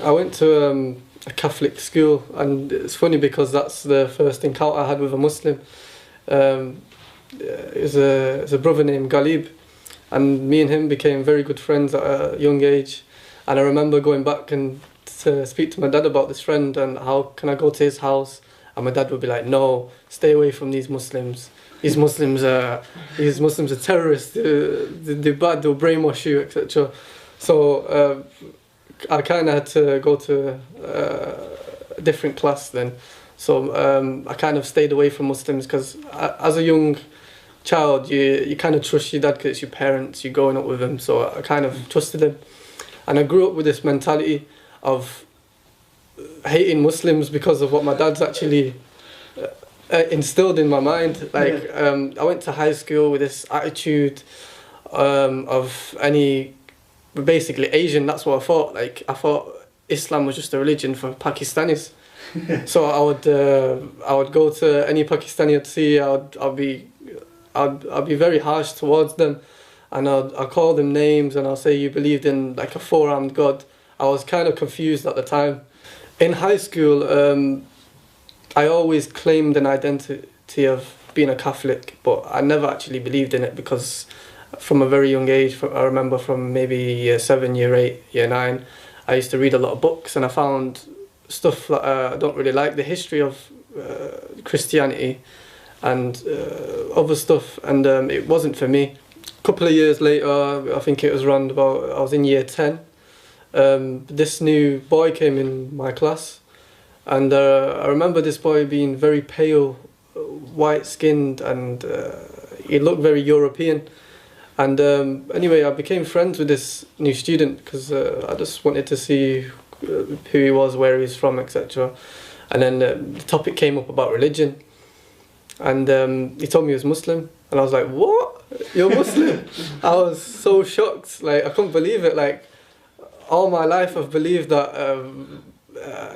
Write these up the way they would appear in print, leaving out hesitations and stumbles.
I went to a Catholic school, and it's funny because that's the first encounter I had with a Muslim. It was a brother named Ghalib, and me and him became very good friends at a young age. And I remember going back and to speak to my dad about this friend and how can I go to his house, and my dad would be like, no, stay away from these Muslims. These Muslims are terrorists. They're bad. They'll brainwash you, etc. So I kind of had to go to a different class then. So I kind of stayed away from Muslims because as a young child, you kind of trust your dad because it's your parents. You're growing up with them. So I kind of trusted them, and I grew up with this mentality of hating Muslims because of what my dad's actually instilled in my mind. Like I went to high school with this attitude of basically Asian. That's what I thought. Like I thought Islam was just a religion for Pakistanis. So I would go to any Pakistani I'd see. I'd be very harsh towards them, and I'd call them names, and I'll say you believed in like a four-armed God. I was kind of confused at the time. In high school, I always claimed an identity of being a Catholic, but I never actually believed in it because from a very young age, I remember from maybe year 7, year 8, year 9, I used to read a lot of books, and I found stuff that I don't really like, the history of Christianity and other stuff, and it wasn't for me. A couple of years later, I think it was around about, I was in year 10, this new boy came in my class, and I remember this boy being very pale, white-skinned, and he looked very European. And anyway, I became friends with this new student because I just wanted to see who he was, where he was from, etc. And then the topic came up about religion, and he told me he was Muslim, and I was like, what? You're Muslim? I was so shocked, like I couldn't believe it. Like all my life I've believed that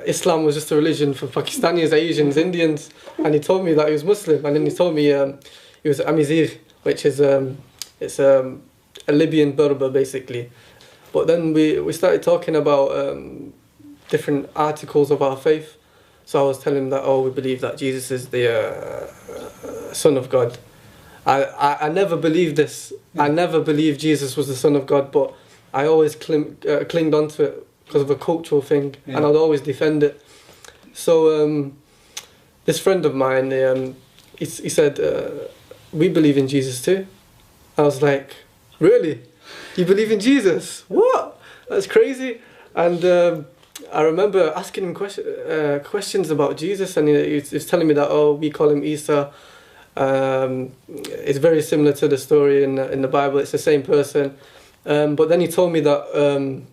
Islam was just a religion for Pakistanis, Asians, Indians, and he told me that he was Muslim. And then he told me he was Amazigh, which is it's a Libyan Berber basically. But then we started talking about different articles of our faith. So I was telling him that, oh, we believe that Jesus is the Son of God. I never believed this. I never believed Jesus was the Son of God, but I always clinged onto it because of a cultural thing, and I'd always defend it. So this friend of mine, he said, we believe in Jesus too. I was like, really? You believe in Jesus? What? That's crazy. And I remember asking him questions about Jesus, and he was telling me that, oh, we call him Isa. It's very similar to the story in the Bible. It's the same person. But then he told me that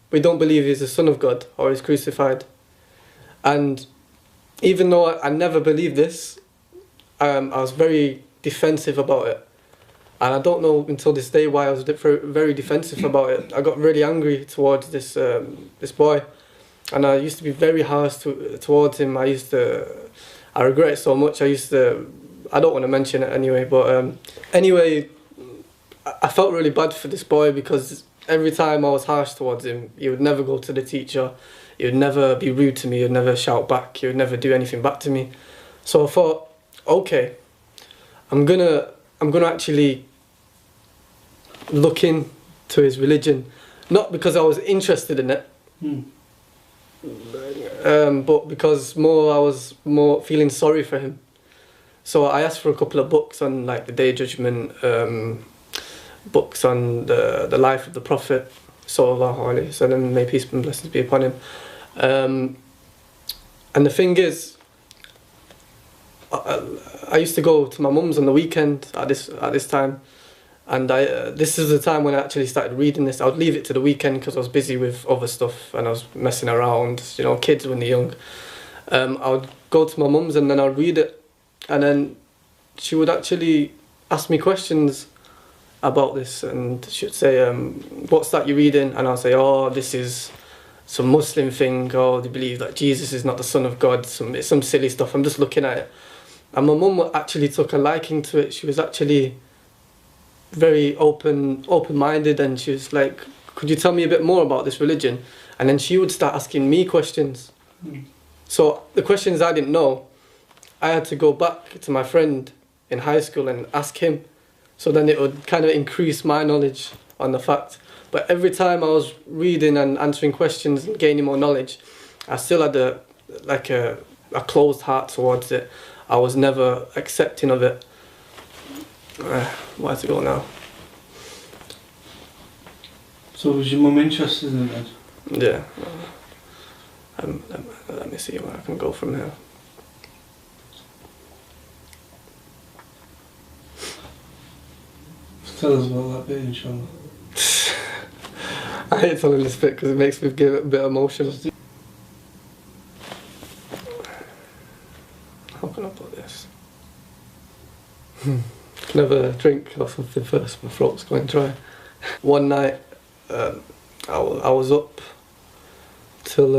we don't believe he's the Son of God or he's crucified. And even though I never believed this, I was very defensive about it. And I don't know until this day why I was very defensive about it. I got really angry towards this boy, and I used to be very harsh towards him. I regret it so much. I don't want to mention it anyway, but anyway, I felt really bad for this boy because every time I was harsh towards him, he would never go to the teacher, he would never be rude to me, he would never shout back, he would never do anything back to me. So I thought, okay, I'm gonna actually look into his religion, not because I was interested in it, but because I was more feeling sorry for him. So I asked for a couple of books on like the Day of Judgment, books on the life of the Prophet, sallallahu alaihi wasallam, may peace and blessings be upon him. And the thing is, I used to go to my mum's on the weekend at this time, and this is the time when I actually started reading this. I would leave it to the weekend because I was busy with other stuff and I was messing around, you know, kids when they're young. I would go to my mum's and then I would read it, and then she would actually ask me questions about this, and she'd say, what's that you're reading? And I'll say, oh, this is some Muslim thing, or they believe that Jesus is not the Son of God, it's some silly stuff. I'm just looking at it. And my mum actually took a liking to it. She was actually very open-minded, and she was like could you tell me a bit more about this religion? And then she would start asking me questions. So the questions I didn't know, I had to go back to my friend in high school and ask him. So then it would kind of increase my knowledge on the fact. But every time I was reading and answering questions and gaining more knowledge, I still had a closed heart towards it. I was never accepting of it. Where to go now? So was your mum interested in it? Yeah. Let me see where I can go from here. Tell us about that bit, inshallah. I hate telling this bit because it makes me get a bit emotional. How can I put this? Can I have a drink or something first? My throat's going dry. One night, I was up till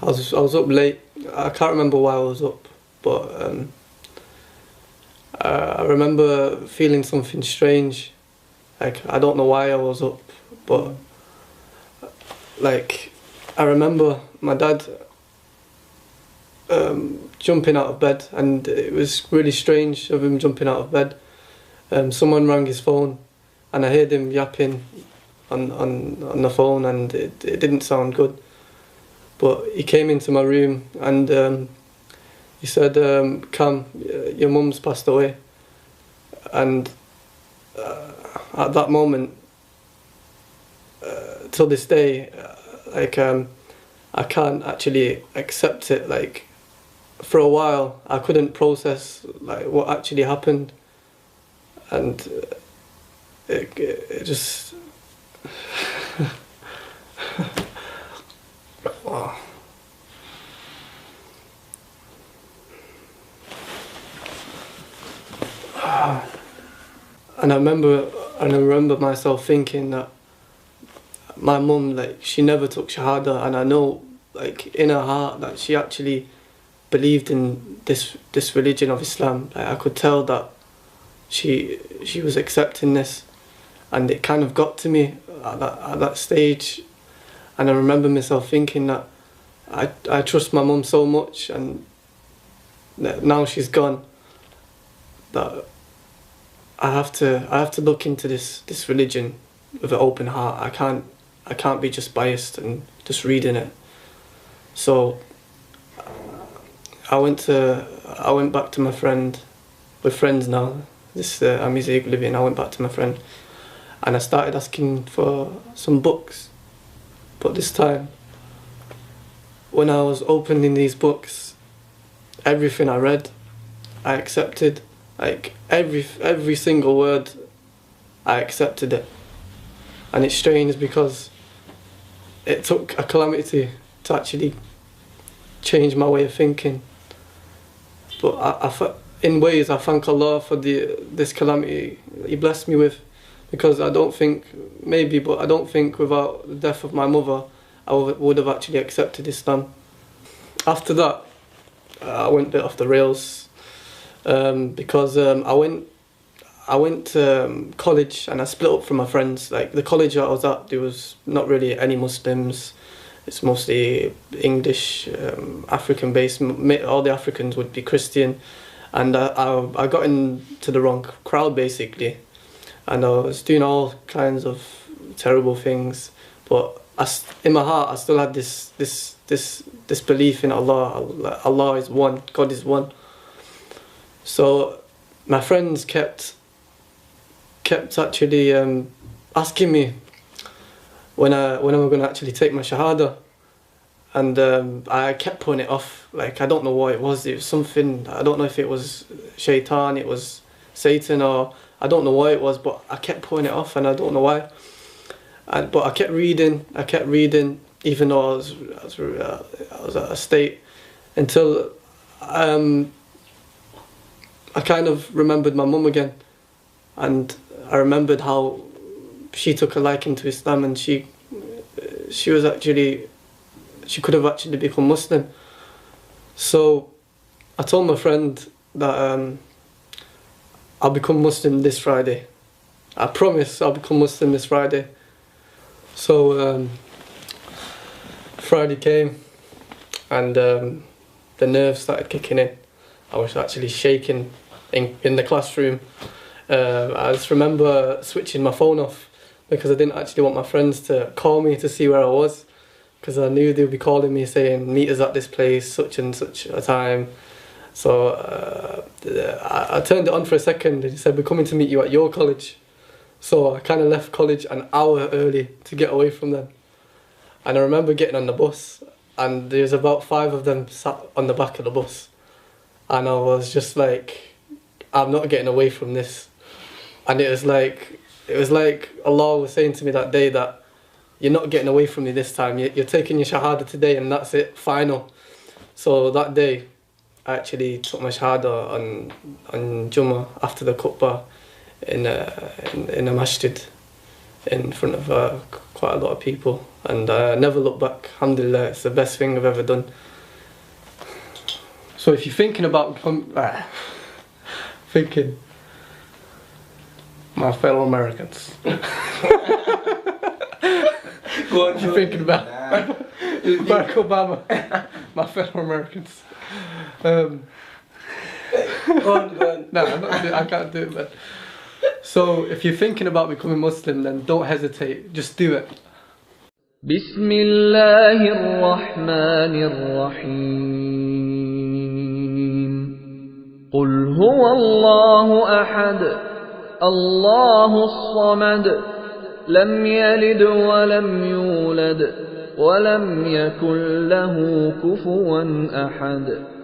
I was up late. I can't remember why I was up, but I remember feeling something strange. Like, I don't know why I was up, but like, I remember my dad jumping out of bed, and it was really strange of him jumping out of bed. Someone rang his phone, and I heard him yapping on the phone, and it didn't sound good. But he came into my room, and he said, "Cam, your mum's passed away." And at that moment, till this day, I can't actually accept it. Like, for a while, I couldn't process like what actually happened, and it just wow. And I remember myself thinking that my mum, like, she never took Shahada, and I know, like, in her heart that she actually believed in this religion of Islam. Like, I could tell that she was accepting this, and it kind of got to me at that stage. And I remember myself thinking that I trust my mum so much, and that now she's gone, that I have to look into this religion with an open heart. I can't be just biased and just reading it. So I went back to my friend. We're friends now. I'm his living. I went back to my friend, and I started asking for some books. But this time, when I was opening these books, everything I read, I accepted. Like, every single word, I accepted it. And it's strange because it took a calamity to actually change my way of thinking. But in ways, I thank Allah for this calamity He blessed me with, because I don't think without the death of my mother, I would have actually accepted Islam. After that, I went a bit off the rails. Because I went to college, and I split up from my friends. Like, the college I was at, there was not really any Muslims. It's mostly English, African based. All the Africans would be Christian, and I got into the wrong crowd basically, and I was doing all kinds of terrible things. But in my heart, I still had this belief in Allah. Allah is one. God is one. So my friends kept actually asking me when am I going to actually take my Shahada, and I kept putting it off. Like, I don't know what it was. It was something, I don't know if it was Shaitan, it was Satan, or I don't know what it was, but I kept putting it off, and I don't know why. But I kept reading, even though I was at a state, until I kind of remembered my mum again, and I remembered how she took a liking to Islam, and she could have actually become Muslim. So I told my friend that I'll become Muslim this Friday. I promise I'll become Muslim this Friday. So Friday came, and the nerves started kicking in. I was actually shaking in the classroom. I just remember switching my phone off because I didn't actually want my friends to call me to see where I was, because I knew they'd be calling me saying, meet us at this place, such and such a time. So I turned it on for a second, and he said, we're coming to meet you at your college. So I kind of left college an hour early to get away from them. And I remember getting on the bus, and there's about 5 of them sat on the back of the bus. And I was just like, I'm not getting away from this. And it was like Allah was saying to me that day that you're not getting away from me this time. You're taking your Shahada today, and that's it, final. So that day, I actually took my Shahada on Jummah after the khutbah in a masjid in front of quite a lot of people. And I never looked back. Alhamdulillah, it's the best thing I've ever done. So if you're thinking about thinking, my fellow Americans. Go on, You're thinking about Barack Obama, my fellow Americans. Go on. No, I can't do it, man. So if you're thinking about becoming Muslim, then don't hesitate, just do it. بسم الله الرحمن الرحيم قل هو الله أحد الله الصمد لم يلد ولم يولد ولم يكن له كفوا أحد